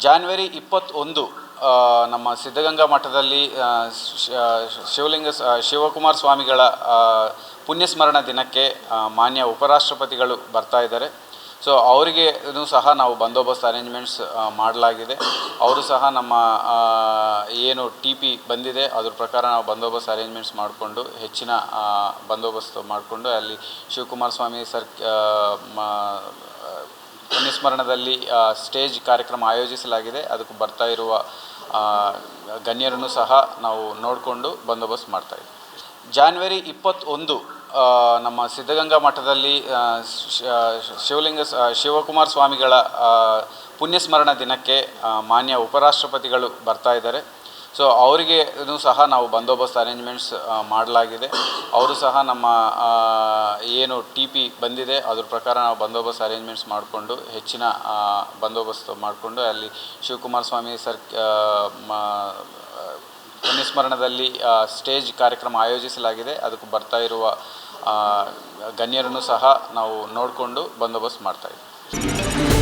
January 21 ನಮ್ಮ ಸಿದ್ಧಗಂಗಾ ಮಠದಲ್ಲಿ ಶಿವಕುಮಾರ ಸ್ವಾಮಿಗಳ ಪುಣ್ಯಸ್ಮರಣ ದಿನಕ್ಕೆ ಮಾನ್ಯ ಉಪರಾಷ್ಟ್ರಪತಿಗಳು ಬರ್ತಾ ಇದ್ದಾರೆ. ಸೊ ಅವರಿಗೆ ಸಹ ನಾವು ಬಂದೋಬಸ್ತ್ ಅರೇಂಜ್ಮೆಂಟ್ಸ್ ಮಾಡಲಾಗಿದೆ. ಅವರು ಸಹ ನಮ್ಮ ಏನು TP ಬಂದಿದೆ ಅದ್ರ ಪ್ರಕಾರ ನಾವು ಬಂದೋಬಸ್ತ್ ಅರೇಂಜ್ಮೆಂಟ್ಸ್ ಮಾಡಿಕೊಂಡು ಹೆಚ್ಚಿನ ಬಂದೋಬಸ್ತ್ ಮಾಡಿಕೊಂಡು ಅಲ್ಲಿ ಶಿವಕುಮಾರ ಸ್ವಾಮಿ ಪುಣ್ಯಸ್ಮರಣದಲ್ಲಿ ಸ್ಟೇಜ್ ಕಾರ್ಯಕ್ರಮ ಆಯೋಜಿಸಲಾಗಿದೆ. ಅದಕ್ಕೆ ಬರ್ತಾ ಇರುವ ಗಣ್ಯರನ್ನು ಸಹ ನಾವು ನೋಡಿಕೊಂಡು ಬಂದೋಬಸ್ತ್ ಮಾಡ್ತಾಯಿದ್ದೀವಿ. ಜಾನ್ವರಿ 21 ನಮ್ಮ ಸಿದ್ಧಗಂಗಾ ಮಠದಲ್ಲಿ ಶಿವಕುಮಾರ ಸ್ವಾಮಿಗಳ ಪುಣ್ಯಸ್ಮರಣ ದಿನಕ್ಕೆ ಮಾನ್ಯ ಉಪರಾಷ್ಟ್ರಪತಿಗಳು ಬರ್ತಾ ಇದ್ದಾರೆ. ಸೊ ಅವರಿಗೆ ಸಹ ನಾವು ಬಂದೋಬಸ್ತ್ ಅರೇಂಜ್ಮೆಂಟ್ಸ್ ಮಾಡಲಾಗಿದೆ. ಅವರು ಸಹ ನಮ್ಮ ಏನು TP ಬಂದಿದೆ ಅದ್ರ ಪ್ರಕಾರ ನಾವು ಬಂದೋಬಸ್ತ್ ಅರೇಂಜ್ಮೆಂಟ್ಸ್ ಮಾಡಿಕೊಂಡು ಹೆಚ್ಚಿನ ಬಂದೋಬಸ್ತ್ ಮಾಡಿಕೊಂಡು ಅಲ್ಲಿ ಶಿವಕುಮಾರ ಸ್ವಾಮಿ ಪುಣ್ಯಸ್ಮರಣದಲ್ಲಿ ಸ್ಟೇಜ್ ಕಾರ್ಯಕ್ರಮ ಆಯೋಜಿಸಲಾಗಿದೆ. ಅದಕ್ಕೆ ಬರ್ತಾ ಇರುವ ಗಣ್ಯರನ್ನು ಸಹ ನಾವು ನೋಡಿಕೊಂಡು ಬಂದೋಬಸ್ತ್ ಮಾಡ್ತಾಯಿದ್ದೀವಿ.